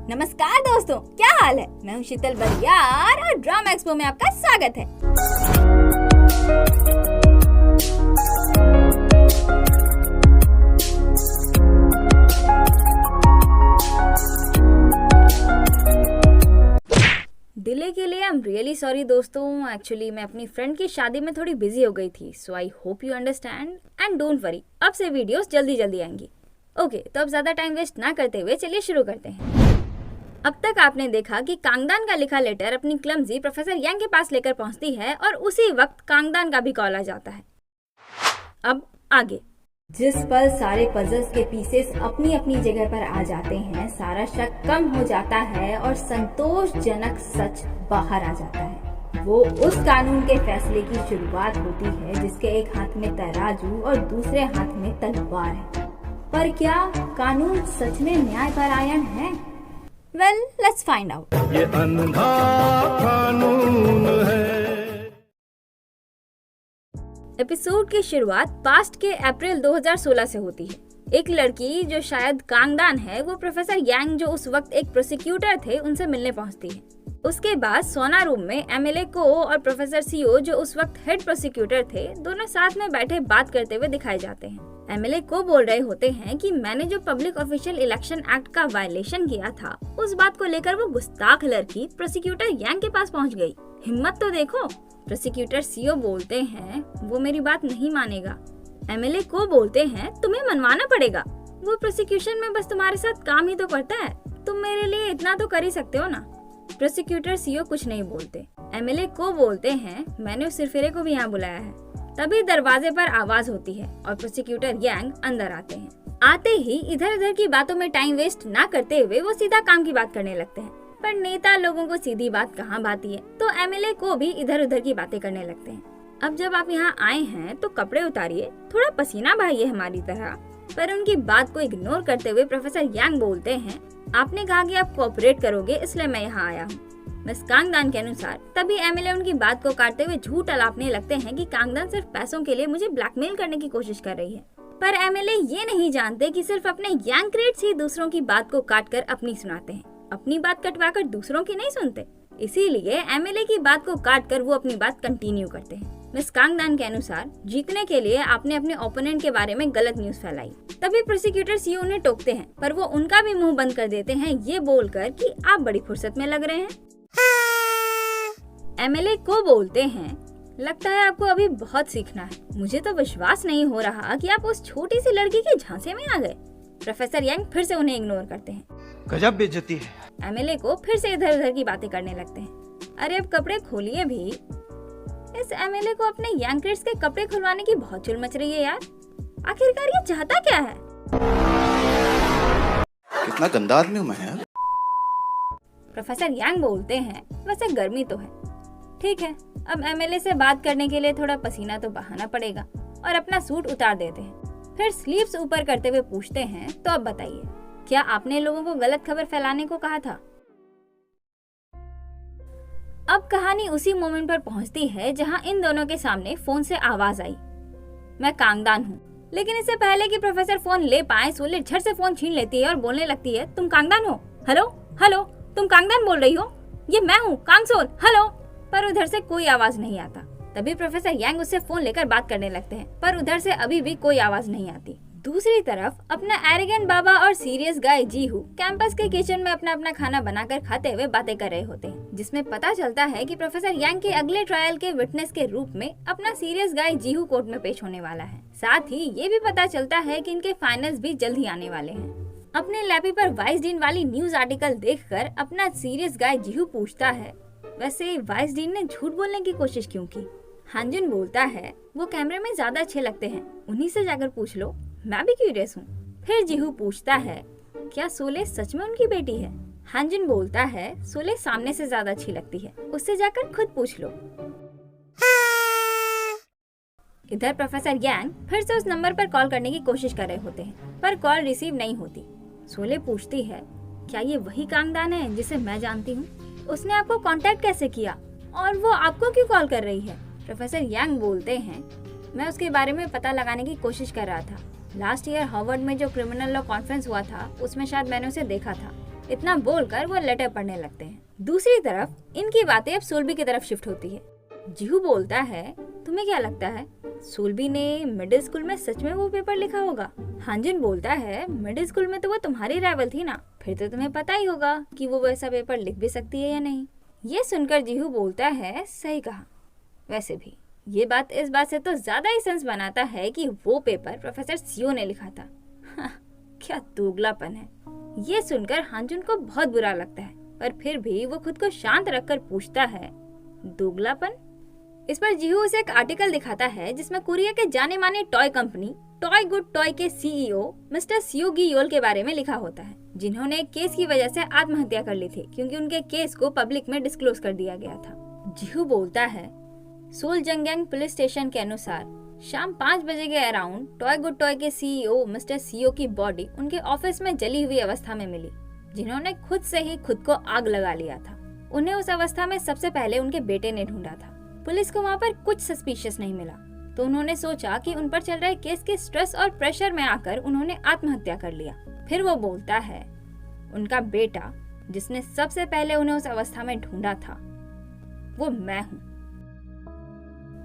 नमस्कार दोस्तों, क्या हाल है। मैं हूँ शीतल बरियार और ड्रामा एक्सपो में आपका स्वागत है। डिले के लिए आई एम रियली सॉरी दोस्तों। एक्चुअली मैं अपनी फ्रेंड की शादी में थोड़ी बिजी हो गई थी, so I hope you understand and don't worry, अब से वीडियोस जल्दी आएंगी। ओके, तो अब ज्यादा टाइम वेस्ट ना करते हुए चलिए शुरू करते हैं। अब तक आपने देखा कि कांगदान का लिखा लेटर अपनी क्लमजी प्रोफेसर यांग के पास लेकर पहुंचती है और उसी वक्त कांगदान का भी कॉल आ जाता है। अब आगे, जिस पल सारे पजल्स के पीसेस अपनी अपनी जगह पर आ जाते हैं, सारा शक कम हो जाता है और संतोषजनक सच बाहर आ जाता है। वो उस कानून के फैसले की शुरुआत होती है जिसके एक हाथ में तराजू और दूसरे हाथ में तलवार है। पर क्या कानून सच में न्यायपरायण है? Well, let's find out. ये अंधा कानून है। एपिसोड की शुरुआत पास्ट के अप्रैल 2016 से होती है। एक लड़की जो शायद कांगदान है, वो प्रोफेसर यांग जो उस वक्त एक प्रोसिक्यूटर थे, उनसे मिलने पहुंचती है। उसके बाद सोना रूम में एमएलए को और प्रोफेसर सीओ जो उस वक्त हेड प्रोसिक्यूटर थे, दोनों साथ में बैठे बात करते हुए दिखाए जाते हैं। एमएलए को बोल रहे होते हैं कि मैंने जो पब्लिक ऑफिशियल इलेक्शन एक्ट का वायलेशन किया था, उस बात को लेकर वो गुस्ताख लड़की प्रोसिक्यूटर यांग के पास पहुंच गई। हिम्मत तो देखो। प्रोसिक्यूटर सीओ बोलते हैं वो मेरी बात नहीं मानेगा। एमएलए को बोलते हैं तुम्हें मनवाना पड़ेगा, वो प्रोसिक्यूशन में बस तुम्हारे साथ काम ही तो करता है, तुम मेरे लिए इतना तो कर ही सकते हो ना। प्रोसिक्यूटर सीओ कुछ नहीं बोलते। एमएलए को बोलते हैं मैंने उस सिरफिरे को भी यहाँ बुलाया है। तभी दरवाजे पर आवाज होती है और प्रोसिक्यूटर यांग अंदर आते हैं। आते ही इधर उधर की बातों में टाइम वेस्ट ना करते हुए वो सीधा काम की बात करने लगते हैं। पर नेता लोगों को सीधी बात कहाँ भाती है, तो एमएलए को भी इधर उधर की बातें करने लगते हैं। अब जब आप यहाँ आए हैं तो कपड़े उतारिए, थोड़ा पसीना बहाइए हमारी तरह। पर उनकी बात को इग्नोर करते हुए प्रोफेसर यांग बोलते हैं आपने कहा कि आप कोऑपरेट करोगे, इसलिए मैं यहाँ आया हूँ। मिस कांगदान के अनुसार तभी एमएलए उनकी बात को काटते हुए झूठ अलापने लगते हैं कि कांगदान सिर्फ पैसों के लिए मुझे ब्लैकमेल करने की कोशिश कर रही है। पर एमएलए ये नहीं जानते कि सिर्फ अपने यांग क्रेट्स ही दूसरों की बात को काटकर अपनी सुनाते हैं, अपनी बात कटवाकर दूसरों की नहीं सुनते। इसीलिए एमएलए की बात को काटकर वो अपनी बात कंटिन्यू करते हैं। मिस कांगदान के अनुसार जीतने के लिए आपने अपने ओपोनेंट के बारे में गलत न्यूज फैलाई। तभी प्रोसिक्यूटर सीओ उन्हें टोकते हैं, पर वो उनका भी मुंह बंद कर देते हैं ये बोलकर कि आप बड़ी फुर्सत में लग रहे हैं। एमएलए को बोलते हैं लगता है आपको अभी बहुत सीखना है, मुझे तो विश्वास नहीं हो रहा कि आप उस छोटी सी लड़की के झांसे में आ गए। प्रोफेसर यांग फिर से उन्हें इग्नोर करते हैं। गजब बेइज्जती है। एमएलए को फिर से इधर उधर की बातें करने लगते हैं। अरे अब कपड़े खोलिए भी। इस एमएलए को अपने यांग क्रेट्स के कपड़े खुलवाने की बहुत चुल मच रही है यार। आखिरकार ये चाहता क्या है? कितना गंदा आदमी हूँ मैं यार। प्रोफेसर यांग बोलते हैं वैसे गर्मी तो है, ठीक है, अब एमएलए से बात करने के लिए थोड़ा पसीना तो बहाना पड़ेगा, और अपना सूट उतार देते हैं। फिर स्लीव्स ऊपर करते हुए पूछते हैं तो अब बताइए, क्या आपने लोगों को गलत खबर फैलाने को कहा था? अब कहानी उसी मोमेंट पर पहुंचती है जहां इन दोनों के सामने फोन से आवाज आई, मैं कांगदान हूँ। लेकिन इससे पहले कि प्रोफेसर फोन ले पाए, सोले झट से फोन छीन लेती है और बोलने लगती है तुम कांगदान हो, हेलो हेलो, तुम कांगदान बोल रही हो, ये मैं हूँ कांगसोल, हेलो। पर उधर से कोई आवाज नहीं आता। तभी प्रोफेसर यांग उससे फोन लेकर बात करने लगते हैं, पर उधर से अभी भी कोई आवाज नहीं आती। दूसरी तरफ अपना एरोगेंट बाबा और सीरियस गाय जीहू कैंपस के किचन में अपना अपना खाना बनाकर खाते हुए बातें कर रहे होते हैं, जिसमें पता चलता है कि प्रोफेसर यांग के अगले ट्रायल के विटनेस के रूप में अपना सीरियस गाय जीहू कोर्ट में पेश होने वाला है। साथ ही ये भी पता चलता है कि इनके फाइनल्स भी जल्द ही आने वाले हैं। अपने लैपी पर वाइस डीन वाली न्यूज आर्टिकल देखकर अपना सीरियस गाय जीहू पूछता है वैसे वाइस डीन ने झूठ बोलने की कोशिश क्यों की? हांजुन बोलता है वो कैमरे में ज्यादा अच्छे लगते हैं, उन्हीं से जाकर पूछ लो, मैं भी क्यूरियस हूँ। फिर जीहू पूछता है क्या सोले सच में उनकी बेटी है? हांजुन बोलता है सोले सामने से ज्यादा अच्छी लगती है, उससे जाकर खुद पूछ लो। इधर प्रोफेसर यांग फिर से उस नंबर पर कॉल करने की कोशिश कर रहे होते हैं, पर कॉल रिसीव नहीं होती। सोले पूछती है क्या ये वही कांगदान है जिसे मैं जानती हूँ? उसने आपको कांटेक्ट कैसे किया और वो आपको क्यों कॉल कर रही है? प्रोफेसर यांग बोलते हैं मैं उसके बारे में पता लगाने की कोशिश कर रहा था। लास्ट ईयर हार्वर्ड में जो क्रिमिनल लॉ कॉन्फ्रेंस हुआ था उसमें शायद मैंने उसे देखा था। इतना बोलकर वो लेटर पढ़ने लगते हैं। दूसरी तरफ इनकी बातें अब सोल्बी की तरफ शिफ्ट होती है। जीहू बोलता है, तुम्हें क्या लगता है सोल्बी ने मिडिल स्कूल में सच में वो पेपर लिखा होगा? हांजुन बोलता है, मिडिल स्कूल में तो वो तुम्हारी राइवल थी ना, फिर तो तुम्हें पता ही होगा कि वो वैसा पेपर लिख भी सकती है या नहीं। ये सुनकर जीहू बोलता है, सही कहा। वैसे भी ये बात इस बात से तो ज्यादा ही सेंस बनाता है कि वो पेपर प्रोफेसर सियो ने लिखा था। क्या दोगलापन है। ये सुनकर हांजुन को बहुत बुरा लगता है, पर फिर भी वो खुद को शांत रखकर पूछता है, दोगलापन? इस पर जीहू उसे एक आर्टिकल दिखाता है जिसमें कोरिया के जाने माने toy company toy good toy के सीईओ मिस्टर सियो गियोल के बारे में लिखा होता है, जिन्होंने एक केस की वजह से आत्महत्या कर ली थी क्योंकि उनके केस को पब्लिक में डिस्क्लोज कर दिया गया था। जीहू बोलता है, सोल जंगयांग पुलिस स्टेशन के अनुसार शाम 5 बजे के अराउंड टॉय गुड टॉय के सीईओ मिस्टर सियो की बॉडी उनके ऑफिस में जली हुई अवस्था में मिली, जिन्होंने खुद से ही खुद को आग लगा लिया था। उन्हें उस अवस्था में सबसे पहले उनके बेटे ने ढूंढा था। पुलिस को वहाँ पर कुछ सस्पिशियस नहीं मिला, तो उन्होंने सोचा कि उन पर चल रहे केस के स्ट्रेस और प्रेशर में आकर उन्होंने आत्महत्या कर लिया। फिर वो बोलता है, उनका बेटा जिसने सबसे पहले उन्हें उस अवस्था में ढूंढा था वो मैं हूँ,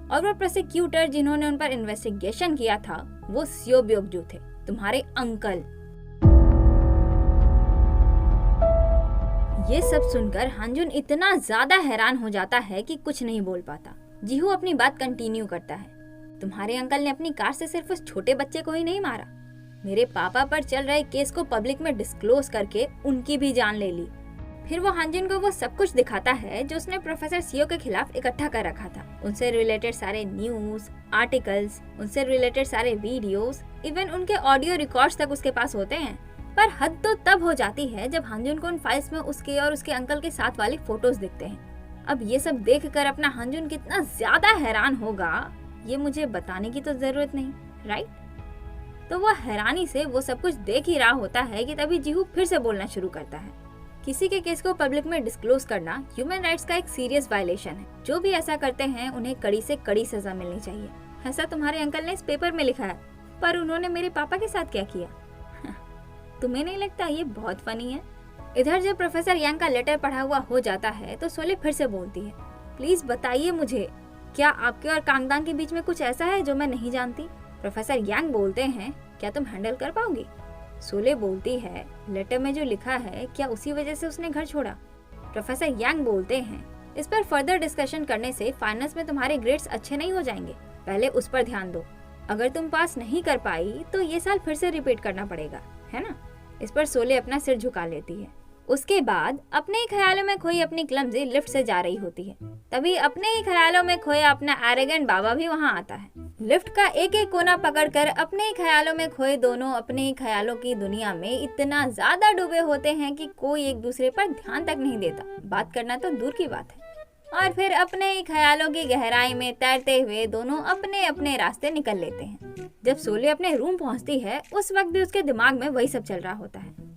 और वो प्रोसिक्यूटर जिन्होंने उन पर इन्वेस्टिगेशन किया था वो सियो ब्योकजू थे, तुम्हारे अंकल। ये सब सुनकर हांजुन इतना ज्यादा हैरान हो जाता है कि कुछ नहीं बोल पाता। जीहू अपनी बात कंटिन्यू करता है, तुम्हारे अंकल ने अपनी कार से सिर्फ उस छोटे बच्चे को ही नहीं मारा, मेरे पापा पर चल रहे केस को पब्लिक में डिस्क्लोज करके उनकी भी जान ले ली। फिर वो हांजुन को वो सब कुछ दिखाता है जो उसने प्रोफेसर सियो के खिलाफ इकट्ठा कर रखा था। उनसे रिलेटेड सारे न्यूज आर्टिकल्स, उनसे रिलेटेड सारे वीडियोस, इवन उनके ऑडियो रिकॉर्ड्स तक उसके पास होते हैं। पर हद तो तब हो जाती है जब हांजुन को उन फाइल्स में उसके और उसके अंकल के साथ वाली फोटोज दिखते हैं। अब ये सब देखकर अपना हांजुन कितना ज्यादा हैरान होगा ये मुझे बताने की तो जरूरत नहीं, राइट? तो वो हैरानी से वो सब कुछ देख ही रहा होता है कि तभी जीहू फिर से बोलना शुरू करता है, किसी के केस को पब्लिक में डिस्क्लोज करना ह्यूमन राइट्स का एक सीरियस वायलेशन है। जो भी ऐसा करते हैं उन्हें कड़ी से कड़ी सजा मिलनी चाहिए। ऐसा तुम्हारे अंकल ने इस पेपर में लिखा है, पर उन्होंने मेरे पापा के साथ क्या किया? तुम्हें नहीं लगता ये बहुत फनी है? इधर जब प्रोफेसर यांग का लेटर पढ़ा हुआ हो जाता है तो सोले फिर से बोलती है, प्लीज बताइए मुझे, क्या आपके और कांगदान के बीच में कुछ ऐसा है जो मैं नहीं जानती? प्रोफेसर यांग बोलते हैं, क्या तुम हैंडल कर पाओगी? सोले बोलती है, लेटर में जो लिखा है क्या उसी वजह से उसने घर छोड़ा? प्रोफेसर यांग बोलते हैं, इस पर फर्दर डिस्कशन करने से फाइनल्स में तुम्हारे ग्रेड्स अच्छे नहीं हो जाएंगे, पहले उस पर ध्यान दो। अगर तुम पास नहीं कर पाई तो ये साल फिर से रिपीट करना पड़ेगा, है ना? इस पर सोले अपना सिर झुका लेती है। उसके बाद अपने ही ख्यालों में खोई अपनी क्लमजी लिफ्ट से जा रही होती है। तभी अपने ही ख्यालों में खोया अपना एरोगेंट बाबा भी वहाँ आता है। लिफ्ट का एक एक कोना पकड़कर अपने ही ख्यालों में खोए दोनों अपने ही ख्यालों की दुनिया में इतना ज्यादा डूबे होते हैं कि कोई एक दूसरे पर ध्यान तक नहीं देता, बात करना तो दूर की बात है। और फिर अपने ही ख्यालों की गहराई में तैरते हुए दोनों अपने अपने रास्ते निकल लेते हैं। जब सोले अपने रूम पहुंचती है उस वक्त भी उसके दिमाग में वही सब चल रहा होता है।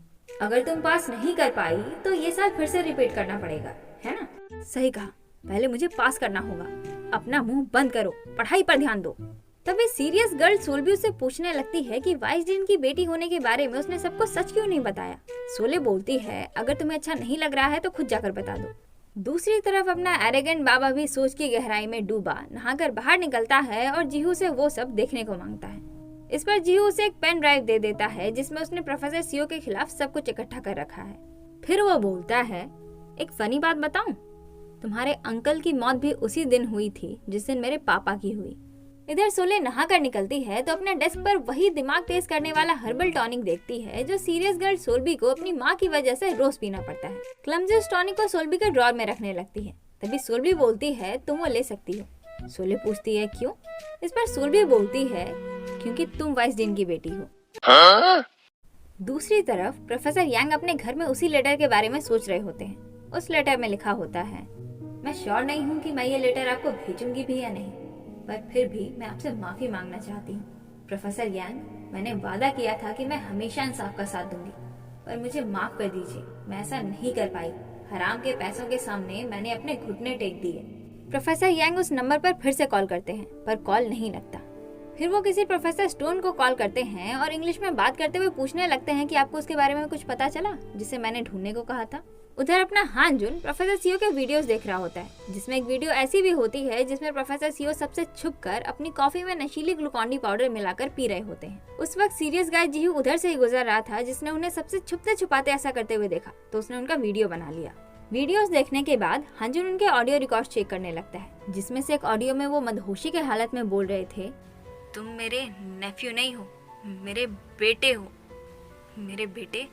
अगर तुम पास नहीं कर पाई तो ये साल फिर से रिपीट करना पड़ेगा, है ना? सही कहा, पहले मुझे पास करना होगा। अपना मुंह बंद करो, पढ़ाई पर ध्यान दो। तभी सीरियस गर्ल सोल्बी उससे पूछने लगती है कि वाइसडीन की बेटी होने के बारे में उसने सबको सच क्यों नहीं बताया। सोले बोलती है, अगर तुम्हें अच्छा नहीं लग रहा है तो खुद जाकर बता दो। दूसरी तरफ अपना एरोगेंट बाबा भी सोच की गहराई में डूबा नहाकर बाहर निकलता है और जीहू से वो सब देखने को मांगता है। इस पर जीहू उसे एक पेन ड्राइव दे देता है जिसमें उसने प्रोफेसर सियो के खिलाफ सब कुछ इकट्ठा कर रखा है। फिर वो बोलता है, एक फनी बात बताऊं, तुम्हारे अंकल की मौत भी उसी दिन हुई थी जिस दिन मेरे पापा की हुई। इधर सोले नहाकर निकलती है तो अपने डेस्क पर वही दिमाग तेज करने वाला हर्बल टॉनिक देखती है जो सीरियस गर्ल सोल्बी को अपनी माँ की वजह से रोज पीना पड़ता है। क्लमजी उस टॉनिक को सोल्बी के ड्रॉर में रखने लगती है। तभी सोल्बी बोलती है, तुम वो ले सकती हो। सोले पूछती है, क्यों? इस पर सोल्बी बोलती है, क्योंकि तुम वाइसडीन की बेटी हो। दूसरी तरफ प्रोफेसर यांग अपने घर में उसी लेटर के बारे में सोच रहे होते हैं। उस लेटर में लिखा होता है, मैं श्योर नहीं हूँ कि मैं ये लेटर आपको भेजूंगी भी या नहीं, पर फिर भी मैं आपसे माफी मांगना चाहती हूँ। प्रोफेसर यांग, मैंने वादा किया था कि मैं हमेशा इंसाफ का साथ दूंगी, पर मुझे माफ कर दीजिए, मैं ऐसा नहीं कर पाई। हराम के पैसों के सामने मैंने अपने घुटने टेक दिए। प्रोफेसर यांग उस नंबर पर फिर से कॉल करते हैं पर कॉल नहीं लगता। फिर वो किसी प्रोफेसर स्टोन को कॉल करते हैं और इंग्लिश में बात करते हुए पूछने लगते हैं कि आपको उसके बारे में कुछ पता चला जिसे मैंने ढूंढने को कहा था। उधर अपना हानजुन प्रोफेसर सीओ के वीडियोस देख रहा होता है, जिसमें एक वीडियो ऐसी भी होती है जिसमें प्रोफेसर सीओ सबसे छुपकर अपनी कॉफी में नशीली ग्लूकोन डी पाउडर मिलाकर पी रहे होते हैं। उस वक्त सीरियस गाय जीहू उधर से ही गुजर रहा था, जिसने उन्हें सबसे छुपते छुपाते ऐसा करते हुए देखा, तो उसने उनका वीडियो बना लिया। वीडियोस देखने के बाद हानजुन उनके ऑडियो रिकॉर्ड चेक करने लगता है, जिसमें से एक ऑडियो में वो मदहोशी के हालत में बोल रहे थे, तुम मेरे नेफ्यू नहीं हो, मेरे बेटे हो। मेरे बेटे,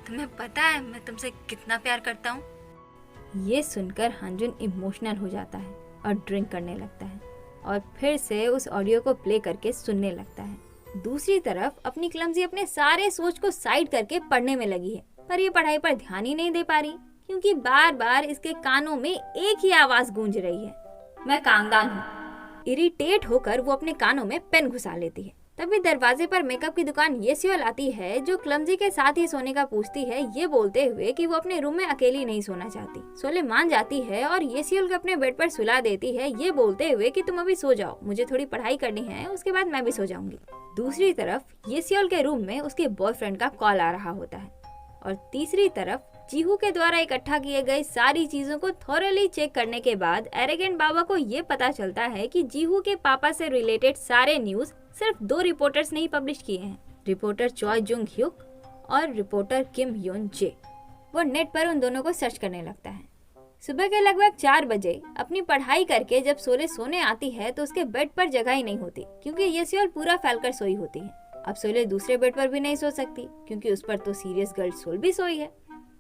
तुम्हें पता है मैं तुमसे कितना प्यार करता हूँ। ये सुनकर हानजुन इमोशनल हो जाता है और ड्रिंक करने लगता है और फिर से उस ऑडियो को प्ले करके सुनने लगता है। दूसरी तरफ अपनी क्लमजी अपने सारे सोच को साइड करके पढ़ने में लगी है, पर ये पढ़ाई पर ध्यान ही नहीं दे पा रही, क्योंकि बार बार इसके कानों में एक ही आवाज गूंज रही है, मैं कांगदान हूँ। इरिटेट होकर वो अपने कानों में पेन घुसा लेती है। तभी दरवाजे पर मेकअप की दुकान येसियोल आती है, जो क्लमजी के साथ ही सोने का पूछती है, ये बोलते हुए कि वो अपने रूम में अकेली नहीं सोना चाहती। सोले मान जाती है और येसियोल को अपने बेड पर सुला देती है, ये बोलते हुए कि तुम अभी सो जाओ, मुझे थोड़ी पढ़ाई करनी है, उसके बाद मैं भी सो जाऊंगी। दूसरी तरफ येसियोल के रूम में उसके बॉयफ्रेंड का कॉल आ रहा होता है और तीसरी तरफ जीहू के द्वारा इकट्ठा किए गए सारी चीजों को थॉरली चेक करने के बाद एरेगेंट बाबा को ये पता चलता है कि जीहू के पापा से रिलेटेड सारे न्यूज सिर्फ 2 रिपोर्टर्स ने ही पब्लिश किए हैं, रिपोर्टर चॉय जुंग ह्यूक और रिपोर्टर किम योन जे। वो नेट पर उन दोनों को सर्च करने लगता है। सुबह के लगभग 4 बजे अपनी पढ़ाई करके जब सोले सोने आती है तो उसके बेड पर जगह ही नहीं होती, क्योंकि येसियोल पूरा फैलकर सोई होती है। अब सोले दूसरे बेड पर भी नहीं सो सकती, क्योंकि उस पर तो सीरियस गर्ल सोल भी सोई है।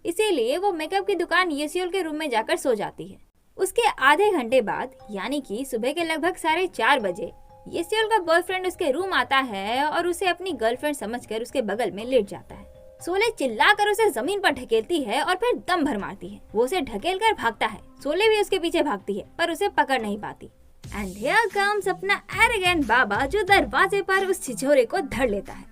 इसीलिए वो मेकअप की दुकान येसियोल के रूम में जाकर सो जाती है। उसके आधे घंटे बाद, यानी कि सुबह के लगभग 4:30 बजे, येसियोल का बॉयफ्रेंड उसके रूम आता है और उसे अपनी गर्लफ्रेंड समझकर उसके बगल में लेट जाता है। सोले चिल्लाकर उसे जमीन पर ढकेलती है और फिर दम भर मारती है। वो उसे ढकेलकर भागता है, सोले भी उसके पीछे भागती है, पर उसे पकड़ नहीं पाती। एंड हियर कम्स अपना एरोगेंट बाबा, जो दरवाजे पर उस छिछोरे को धर लेता है।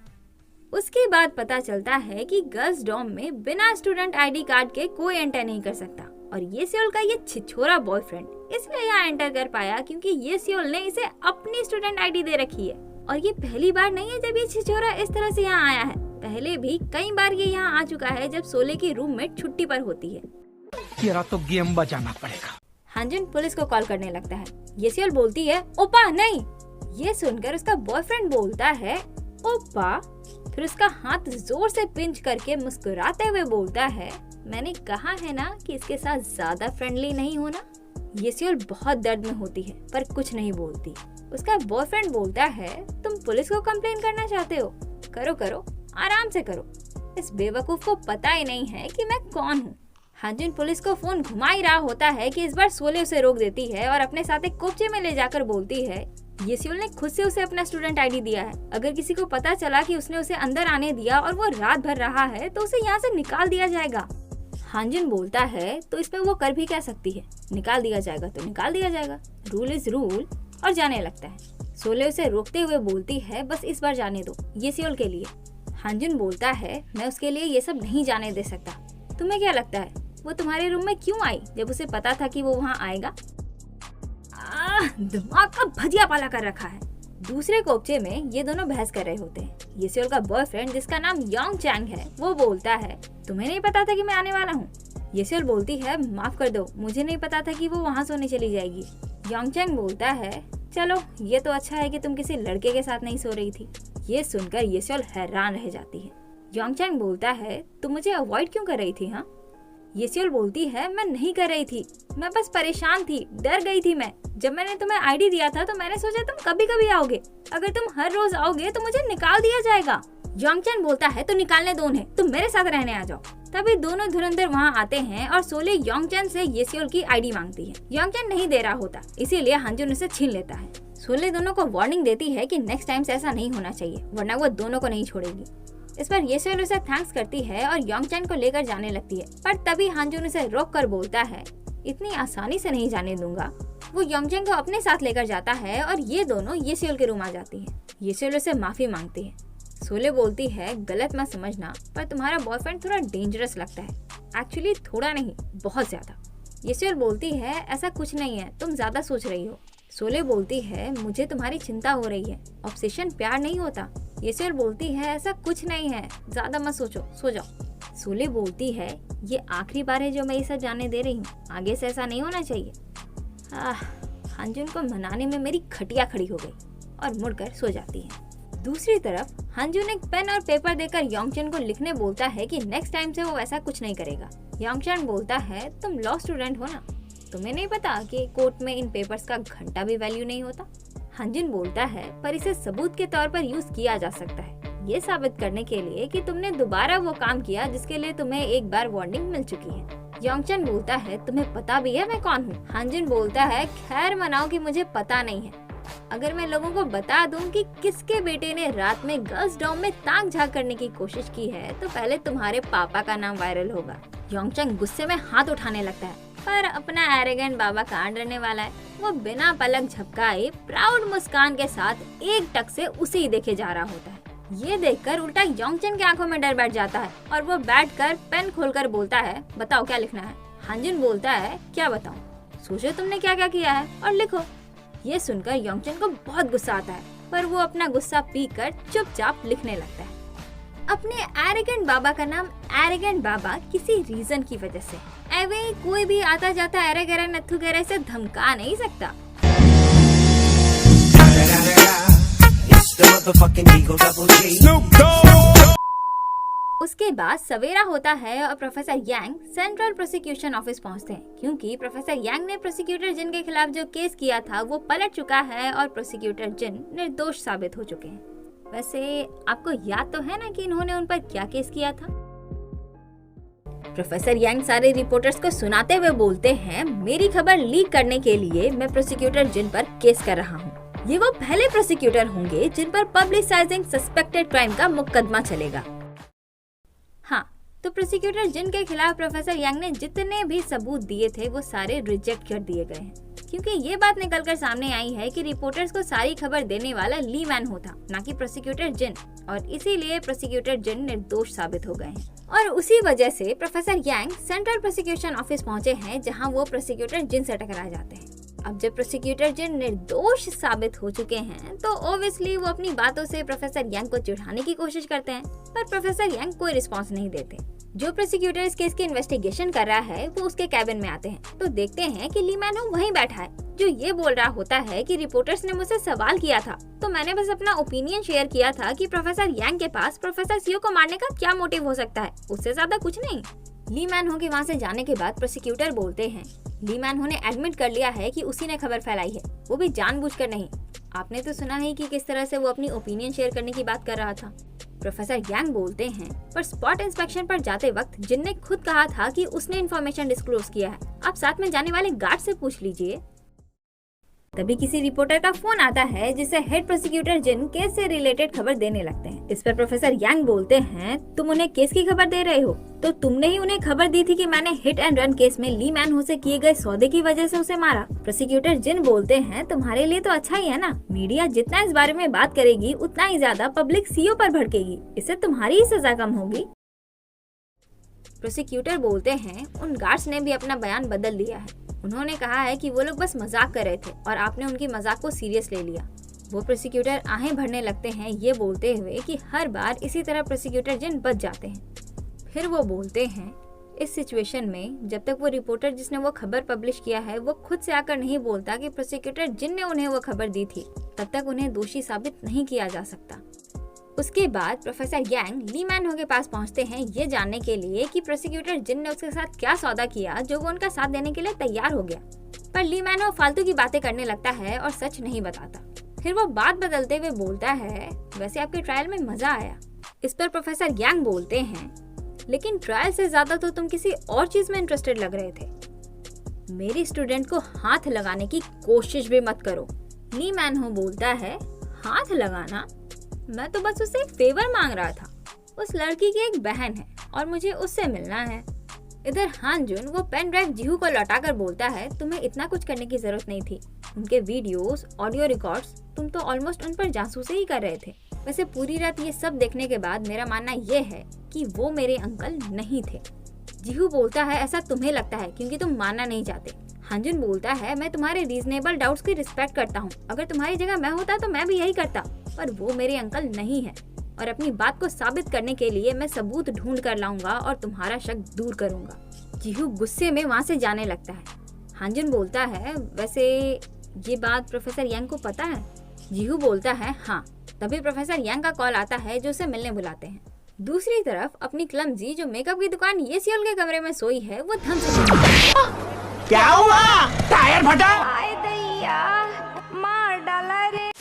उसके बाद पता चलता है कि गर्ल्स डॉर्म में बिना स्टूडेंट आईडी कार्ड के कोई एंटर नहीं कर सकता, और येसियोल का ये छिछोरा बॉयफ्रेंड इसलिए यहाँ एंटर कर पाया क्योंकि येसियोल ने इसे अपनी स्टूडेंट आईडी दे रखी है। और ये पहली बार नहीं है जब ये छिछोरा इस तरह से यहाँ आया है, पहले भी कई बार ये यहाँ आ चुका है जब सोले की रूममेट छुट्टी पर होती है। तेरा तो गेम बजाना पड़ेगा। हानजुन पुलिस को कॉल करने लगता है। येसियोल बोलती है, ओपा नहीं। ये सुनकर उसका बॉयफ्रेंड बोलता है, ओपा। फिर उसका हाथ जोर से पिंच करके मुस्कुराते हुए बोलता है, मैंने कहा है ना कि इसके साथ ज्यादा फ्रेंडली नहीं होना। येसियोल बहुत दर्द में होती है पर कुछ नहीं बोलती। उसका बॉयफ्रेंड बोलता है, तुम पुलिस को कंप्लेन करना चाहते हो? करो करो, आराम से करो। इस बेवकूफ को पता ही नहीं है कि मैं कौन हूँ। हानजुन पुलिस को फोन घुमा ही रहा होता है कि इस बार सोले उसे रोक देती है और अपने साथ एक कोपचे में ले जाकर बोलती है, येसियोल ने खुद से उसे अपना स्टूडेंट आईडी दिया है। अगर किसी को पता चला कि उसने उसे अंदर आने दिया और वो रात भर रहा है तो उसे यहाँ से निकाल दिया जाएगा। हानजुन बोलता है, तो इसमें वो कर भी क्या सकती है, निकाल दिया जाएगा तो निकाल दिया जाएगा, रूल इज रूल, और जाने लगता है। सोले उसे रोकते हुए बोलती है, बस इस बार जाने दो, येसियोल के लिए। हानजुन बोलता है, मैं उसके लिए ये सब नहीं जाने दे सकता। तुम्हें क्या लगता है वो तुम्हारे रूम में क्यों आई जब उसे पता था कि वो वहाँ आएगा? दिमाग का भजिया पाला कर रखा है। दूसरे कोपचे में ये दोनों बहस कर रहे होते हैं। येसियोल का बॉयफ्रेंड, जिसका नाम योंग चैंग है, वो बोलता है, तुम्हें नहीं पता था कि मैं आने वाला हूँ? येसियोल बोलती है, माफ कर दो, मुझे नहीं पता था कि वो वहाँ सोने चली जाएगी। योंग चैंग बोलता है, चलो ये तो अच्छा है कि तुम किसी लड़के के साथ नहीं सो रही थी। ये सुनकर येसियोल हैरान रह जाती है। योंग चैंग बोलता है, तुम मुझे अवॉइड क्यों कर रही थी? हाँ। येसियोल बोलती है, मैं नहीं कर रही थी, मैं बस परेशान थी, डर गई थी मैं। जब मैंने तुम्हें आईडी दिया था तो मैंने सोचा तुम कभी कभी आओगे, अगर तुम हर रोज आओगे तो मुझे निकाल दिया जाएगा। योंगचैन बोलता है, तो निकालने दो उन्हें, तुम मेरे साथ रहने आ जाओ। तभी दोनों धुरंधर वहाँ आते हैं और सोले योंगचैन से येसियोल की आईडी मांगती है। योंगचैन नहीं दे रहा होता, इसीलिए हानजुन उसे छीन लेता है। सोले दोनों को वार्निंग देती है कि नेक्स्ट टाइम से ऐसा नहीं होना चाहिए, वरना वो दोनों को नहीं छोड़ेगी। इस पर येसियोल उसे थैंक्स करती है और योंगचैन को लेकर जाने लगती है, पर तभी हानजुन उसे रोक कर बोलता है, इतनी आसानी से नहीं जाने दूंगा। वो योंगचैन को अपने साथ लेकर जाता है और ये दोनों येसियोल के रूम आ जाती है। येसियोल उसे माफी मांगती है। सोले बोलती है, गलत मत समझना, पर तुम्हारा बॉयफ्रेंड थोड़ा डेंजरस लगता है। एक्चुअली थोड़ा नहीं, बहुत ज्यादा। येसियोल बोलती है, ऐसा कुछ नहीं है, तुम ज्यादा सोच रही हो। सोले बोलती है, मुझे तुम्हारी चिंता हो रही है, ऑब्सेशन प्यार नहीं होता। येसेर बोलती है, ऐसा कुछ नहीं है, ज्यादा मत सोचो, सो जाओ। सोले बोलती है, ये आखिरी बार है जो मैं ये सब जानने दे रही हूँ, आगे से ऐसा नहीं होना चाहिए। हांजुन को मनाने में मेरी खटिया खड़ी हो गई और मुड़कर सो जाती है। दूसरी तरफ हांजुन एक पेन और पेपर देकर योंगचन को लिखने बोलता है कि नेक्स्ट टाइम से वो वैसा कुछ नहीं करेगा। योंगचन बोलता है, तुम लॉ स्टूडेंट हो ना, तुम्हें नहीं पता कि कोर्ट में इन पेपर्स का घंटा भी वैल्यू नहीं होता। हांजुन बोलता है, पर इसे सबूत के तौर पर यूज किया जा सकता है, ये साबित करने के लिए कि तुमने दोबारा वो काम किया जिसके लिए तुम्हें एक बार वार्निंग मिल चुकी है। योंगचन बोलता है, तुम्हें पता भी है मैं कौन हूँ। हांजुन बोलता है, खैर मनाओ कि मुझे पता नहीं है। अगर मैं लोगों को बता दूं कि किसके बेटे ने रात में गर्ल्स डॉम में ताक झांक करने की कोशिश की है, तो पहले तुम्हारे पापा का नाम वायरल होगा। योंगचन गुस्से में हाथ उठाने लगता है, पर अपना एरोगेंट बाबा कहाँ डरने वाला है। वो बिना पलक झपकाए प्राउड मुस्कान के साथ एक टक से उसे ही देखे जा रहा होता है। ये देखकर उल्टा योंगचन की आंखों में डर बैठ जाता है और वो बैठकर पेन खोलकर बोलता है, बताओ क्या लिखना है। हांजुन बोलता है, क्या बताऊं, सोचो तुमने क्या क्या किया है और लिखो। ये सुनकर योंगचन को बहुत गुस्सा आता है, पर वो अपना गुस्सा पीकर चुपचाप लिखने लगता है। अपने एरोगेंट बाबा का नाम एरोगेंट बाबा किसी रीजन की वजह से। ऐवे कोई भी आता जाता एरे गरे नथु गरे से धमका नहीं सकता। उसके बाद सवेरा होता है और professor Yang central prosecution office पहुंचते हैं, क्योंकि प्रोफेसर यांग ने प्रोसिक्यूटर जिन के खिलाफ जो केस किया था वो पलट चुका है और प्रोसिक्यूटर जिन निर्दोष साबित हो चुके हैं। वैसे आपको याद तो है ना कि इन्होंने उन पर क्या केस किया था? प्रोफेसर यांग सारे रिपोर्टर्स को सुनाते हुए बोलते हैं, मेरी खबर लीक करने के लिए मैं प्रोसिक्यूटर जिन पर केस कर रहा हूँ। ये वो पहले प्रोसिक्यूटर होंगे जिन पर पब्लिसाइजिंग सस्पेक्टेड क्राइम का मुकदमा चलेगा। हाँ, तो प्रोसिक्यूटर जिन के खिलाफ प्रोफेसर यांग ने जितने भी सबूत दिए थे वो सारे रिजेक्ट कर दिए गए हैं, क्योंकि ये बात निकलकर सामने आई है कि रिपोर्टर्स को सारी खबर देने वाला ली मैन होता, ना कि प्रोसिक्यूटर जिन, और इसीलिए प्रोसिक्यूटर जिन निर्दोष साबित हो गए हैं। और उसी वजह से professor Yang central prosecution office पहुंचे हैं, जहां वो प्रोसिक्यूटर जिन से टकरा जाते हैं। अब जब प्रोसिक्यूटर जिन निर्दोष साबित हो चुके हैं, तो ऑब्वियसली वो अपनी बातों से प्रोफेसर यांग को चिढ़ाने की कोशिश करते हैं, पर प्रोफेसर यांग कोई रिस्पांस नहीं देते। जो प्रोसिक्यूटर इस केस की इन्वेस्टिगेशन कर रहा है वो उसके कैबिन में आते हैं, तो देखते हैं कि ली मैन वहीं बैठा है, जो ये बोल रहा होता है कि रिपोर्टर्स ने मुझसे सवाल किया था, तो मैंने बस अपना ओपिनियन शेयर किया था कि प्रोफेसर यांग के पास प्रोफेसर सीओ को मारने का क्या मोटिव हो सकता है, उससे ज्यादा कुछ नहीं। ली मैन हो के वहाँ से जाने के बाद प्रोसिक्यूटर बोलते हैं, ली मैन हो ने एडमिट कर लिया है कि उसी ने खबर फैलाई है, वो भी जानबूझकर नहीं। आपने तो सुना ही कि किस तरह से वो अपनी ओपिनियन शेयर करने की बात कर रहा था। प्रोफेसर यांग बोलते हैं, पर स्पॉट इंस्पेक्शन पर जाते वक्त जिन ने खुद कहा था कि उसने इन्फॉर्मेशन डिस्क्लोज किया है, आप साथ में जाने वाले गार्ड से पूछ लीजिए। तभी किसी रिपोर्टर का फोन आता है, जिसे हेड प्रोसिक्यूटर जिन केस से रिलेटेड खबर देने लगते हैं। इस पर प्रोफेसर यांग बोलते हैं, तुम उन्हें केस की खबर दे रहे हो, तो तुमने ही उन्हें खबर दी थी कि मैंने हिट एंड रन केस में ली मैन हो से किए गए सौदे की वजह से उसे मारा। प्रोसिक्यूटर जिन बोलते हैं, तुम्हारे लिए तो अच्छा ही है ना, मीडिया जितना इस बारे में बात करेगी उतना ही ज्यादा पब्लिक सीओ पर भड़केगी, इससे तुम्हारी ही सजा कम होगी। प्रोसिक्यूटर बोलते हैं, उन गार्ड्स ने भी अपना बयान बदल दिया है, उन्होंने कहा है कि वो लोग बस मजाक कर रहे थे और आपने उनकी मजाक को सीरियस ले लिया। वो प्रोसिक्यूटर आहें भरने लगते हैं, ये बोलते हुए कि हर बार इसी तरह प्रोसिक्यूटर जिन बच जाते हैं। फिर वो बोलते हैं, इस सिचुएशन में जब तक वो रिपोर्टर जिसने वो खबर पब्लिश किया है वो खुद से आकर नहीं बोलता कि प्रोसिक्यूटर जिन ने उन्हें वो खबर दी थी, तब तक उन्हें दोषी साबित नहीं किया जा सकता। उसके बाद प्रोफेसर यांग ली मैन हो के पास पहुंचते हैं, ये जानने के लिए कि प्रोसिक्यूटर जिन ने उसके साथ क्या सौदा किया जो वो उनका साथ देने के लिए तैयार हो गया। पर ली मैन हो फालतू की बातें करने लगता है और सच नहीं बताता। फिर वो बात बदलते हुए बोलता है, वैसे आपके ट्रायल में मजा आया। इस पर प्रोफेसर यांग बोलते हैं, लेकिन ट्रायल से ज्यादा तो तुम किसी और चीज में इंटरेस्टेड लग रहे थे, मेरी स्टूडेंट को हाथ लगाने की कोशिश भी मत करो। ली मैन हो बोलता है, हाथ लगाना? मैं तो बस उससे एक फेवर मांग रहा था, उस लड़की की एक बहन है और मुझे उससे मिलना है। इधर हांजुन वो पेन ड्राइव जीहू को लौटाकर बोलता है, तुम्हें इतना कुछ करने की जरूरत नहीं थी, उनके वीडियोस, ऑडियो रिकॉर्ड्स, तुम तो ऑलमोस्ट उन पर जासूसी ही कर रहे थे। वैसे पूरी रात ये सब देखने के बाद मेरा मानना ये है कि वो मेरे अंकल नहीं थे। जीहू बोलता है, ऐसा तुम्हें लगता है क्योंकि तुम मानना नहीं चाहते। हांजुन बोलता है, मैं तुम्हारे रीजनेबल डाउट्स की रिस्पेक्ट करता हूँ। अगर तुम्हारी जगह मैं होता तो मैं भी यही करता, पर वो मेरे अंकल नहीं है और अपनी बात को साबित करने के लिए मैं सबूत ढूंढ कर लाऊंगा और तुम्हारा शक दूर करूंगा। जीहू गुस्से में वहाँ से जाने लगता है। हांजुन बोलता है, वैसे ये बात प्रोफेसर यांग को पता है? जीहू बोलता है, हाँ। तभी प्रोफेसर यांग का कॉल आता है जो उसे मिलने बुलाते हैं। दूसरी तरफ अपनी क्लमजी जो मेकअप की दुकान ये सियोल के कमरे में सोई है, वो धम से क्या हुआ? टायर फटा? आए दैया, मार डाला रे।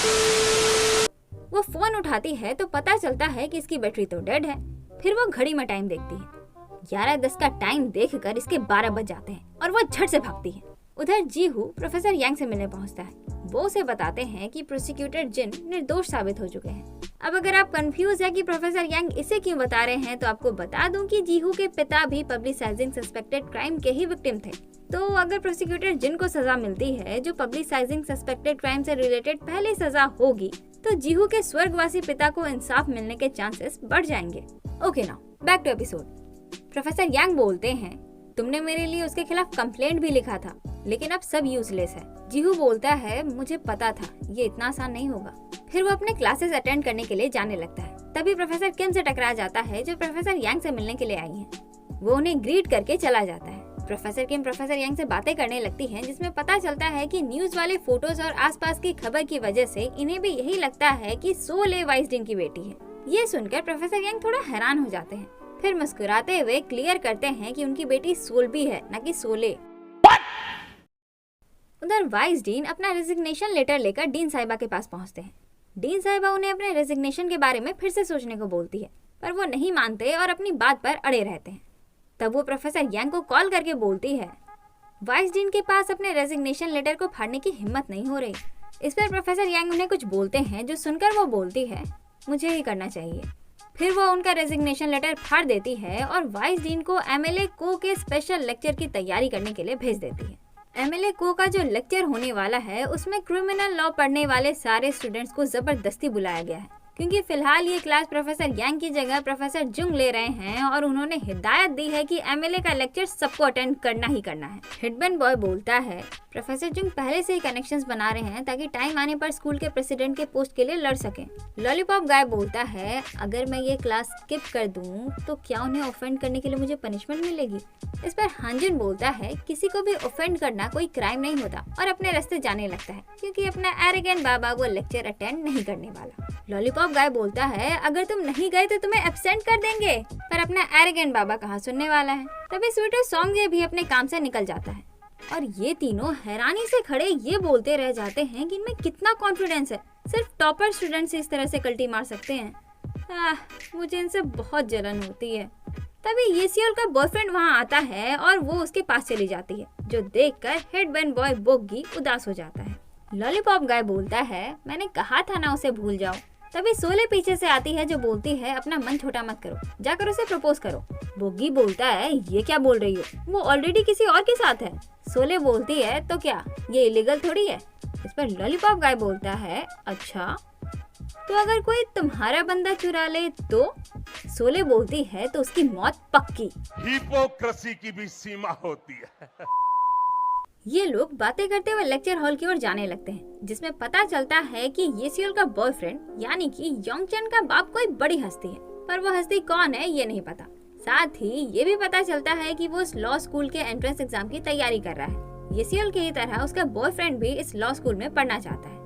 वो फोन उठाती है तो पता चलता है कि इसकी बैटरी तो डेड है। फिर वो घड़ी में टाइम देखती है। 11:10 का टाइम देखकर इसके 12 बज जाते हैं और वो झट से भागती है। उधर जीहू प्रोफेसर यांग से मिलने पहुंचता है। वो उसे बताते हैं कि प्रोसिक्यूटर जिन निर्दोष साबित हो चुके हैं। अब अगर आप कंफ्यूज है कि प्रोफेसर यांग इसे क्यों बता रहे हैं, तो आपको बता दूं कि जीहू के पिता भी पब्लिसाइजिंग सस्पेक्टेड क्राइम के ही विक्टिम थे। तो अगर प्रोसिक्यूटर जिन को सजा मिलती है जो पब्लिसाइजिंग सस्पेक्टेड क्राइम से रिलेटेड पहले सजा होगी, तो जीहू के स्वर्गवासी पिता को इंसाफ मिलने के चांसेस बढ़ जाएंगे। Okay now back to episode. Professor Yang बोलते हैं, तुमने मेरे लिए उसके खिलाफ कंप्लेंट भी लिखा था, लेकिन अब सब यूजलेस है। जीहू बोलता है, मुझे पता था ये इतना आसान नहीं होगा। फिर वो अपने क्लासेस अटेंड करने के लिए जाने लगता है। तभी प्रोफेसर किम से टकरा जाता है जो प्रोफेसर यांग से मिलने के लिए आई हैं। वो उन्हें ग्रीट करके चला जाता है। प्रोफेसर किम प्रोफेसर यांग से बातें करने लगती हैं, जिसमें पता चलता है कि न्यूज वाले फोटोज और आसपास की खबर की वजह से इन्हें भी यही लगता है कि सोले वाइसडीन की बेटी है। ये सुनकर प्रोफेसर यांग थोड़ा हैरान हो जाते हैं। फिर मुस्कुराते हुए क्लियर करते हैं कि उनकी बेटी सोल्बी है, न कि सोले। उधर वाइस डीन अपना रेजिग्नेशन लेटर लेकर डीन साहिबा के पास पहुंचते हैं। डीन साहिबा उन्हें अपने रेजिग्नेशन के बारे में फिर से सोचने को बोलती है, पर वो नहीं मानते और अपनी बात पर अड़े रहते हैं। तब वो प्रोफेसर यांग को कॉल करके बोलती है, वाइस डीन के पास अपने रेजिग्नेशन लेटर को फाड़ने की हिम्मत नहीं हो रही। इस पर प्रोफेसर यांग उन्हें कुछ बोलते हैं, जो सुनकर वो बोलती है, मुझे ही करना चाहिए। फिर वो उनका रेजिग्नेशन लेटर फाड़ देती है और वाइस डीन को एमएलए को के स्पेशल लेक्चर की तैयारी करने के लिए भेज देती है। एमएलए को का जो लेक्चर होने वाला है, उसमें क्रिमिनल लॉ पढ़ने वाले सारे स्टूडेंट्स को जबरदस्ती बुलाया गया है, क्योंकि फिलहाल ये क्लास प्रोफेसर यांग की जगह प्रोफेसर जुंग ले रहे हैं और उन्होंने हिदायत दी है कि एमएलए का लेक्चर सबको अटेंड करना ही करना है। हिडबन बॉय बोलता है, प्रोफेसर जुंग पहले से ही कनेक्शंस बना रहे हैं ताकि टाइम आने पर स्कूल के प्रेसिडेंट के पोस्ट के लिए लड़ सकें। लॉलीपॉप गाय बोलता है, अगर मैं ये क्लास स्किप कर दूं तो क्या उन्हें ऑफेंड करने के लिए मुझे पनिशमेंट मिलेगी? इस पर हांजुन बोलता है, किसी को भी ऑफेंड करना कोई क्राइम नहीं होता, और अपने रास्ते जाने लगता है क्योंकि अपना एरोगेंट बाबा वो लेक्चर अटेंड नहीं करने वाला। लॉलीपॉप गाय बोलता है, अगर तुम नहीं गए तो तुम्हें एब्सेंट कर देंगे, पर अपना एरोगेंट बाबा कहाँ सुनने वाला है। तभी स्वीटर सॉन्ग भी अपने काम से निकल जाता है और ये तीनों हैरानी से खड़े ये बोलते रह जाते हैं कि इनमें कितना कॉन्फिडेंस है, सिर्फ टॉपर स्टूडेंट से इस तरह से कल्टी मार सकते हैं। मुझे इनसे बहुत जलन होती है। तभी येसियोल का बॉयफ्रेंड वहाँ आता है और वो उसके पास चली जाती है, जो देखकर हेडबैंड बॉय बोगी उदास हो जाता है। लॉलीपॉप गाय बोलता है, मैंने कहा था ना उसे भूल जाओ। तभी सोले पीछे से आती है जो बोलती है, अपना मन छोटा मत करो, जाकर उसे प्रपोज करो। बोगी बोलता है, ये क्या बोल रही हो, वो ऑलरेडी किसी और के साथ है। सोले बोलती है, तो क्या ये इलीगल थोड़ी है? इस पर लॉलीपॉप गाय बोलता है, अच्छा तो अगर कोई तुम्हारा बंदा चुरा ले तो? सोले बोलती है, तो उसकी मौत पक्की। हिपोक्रेसी की भी सीमा होती है। ये लोग बातें करते हुए लेक्चर हॉल की ओर जाने लगते हैं, जिसमें पता चलता है कि येसियोल का बॉयफ्रेंड यानी कि योंगचन का बाप कोई बड़ी हस्ती है, पर वो हस्ती कौन है ये नहीं पता। साथ ही ये भी पता चलता है कि वो इस लॉ स्कूल के एंट्रेंस एग्जाम की तैयारी कर रहा है। येसियोल की ही तरह उसका बॉयफ्रेंड भी इस लॉ स्कूल में पढ़ना चाहता है।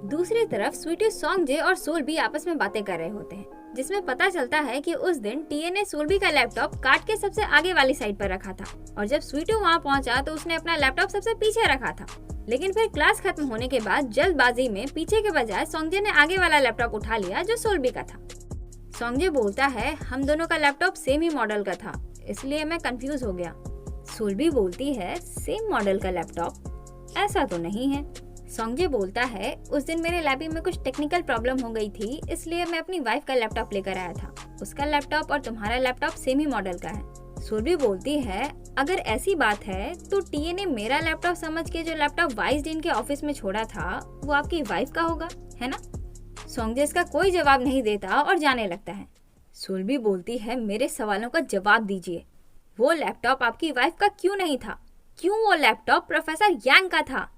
दूसरी तरफ स्वीटी सॉन्गजे और सोल भी आपस में बातें कर रहे होते हैं, जिसमें पता चलता है कि उस दिन टीए ने सोल्बी का लैपटॉप काट के सबसे आगे वाली साइड पर रखा था, और जब स्वीटू वहाँ पहुँचा तो उसने अपना लैपटॉप सबसे पीछे रखा था। लेकिन फिर क्लास खत्म होने के बाद जल्दबाजी में पीछे के बजाय सॉन्गजे ने आगे वाला लैपटॉप उठा लिया जो सोल्बी का था। सॉन्गजे बोलता है, हम दोनों का लैपटॉप सेम ही मॉडल का था, इसलिए मैं कंफ्यूज हो गया। सोल्बी बोलती है, सेम मॉडल का लैपटॉप? ऐसा तो नहीं है। सॉन्गजे बोलता है, उस दिन मेरे लैब में कुछ टेक्निकल प्रॉब्लम हो गई थी, इसलिए मैं अपनी वाइफ का लैपटॉप लेकर आया था। उसका लैपटॉप और तुम्हारा लैपटॉप सेम ही मॉडल का है। सोल्बी बोलती है, अगर ऐसी बात है तो टीए ने मेरा लैपटॉप समझ के जो लैपटॉप वाइस डीन के ऑफिस में छोड़ा था वो आपकी वाइफ का होगा, है ना? सॉन्गजे इसका कोई जवाब नहीं देता और जाने लगता है। सोल्बी बोलती है, मेरे सवालों का जवाब दीजिए, वो लैपटॉप आपकी वाइफ का क्यों नहीं था? क्यों वो लैपटॉप प्रोफेसर यांग का था।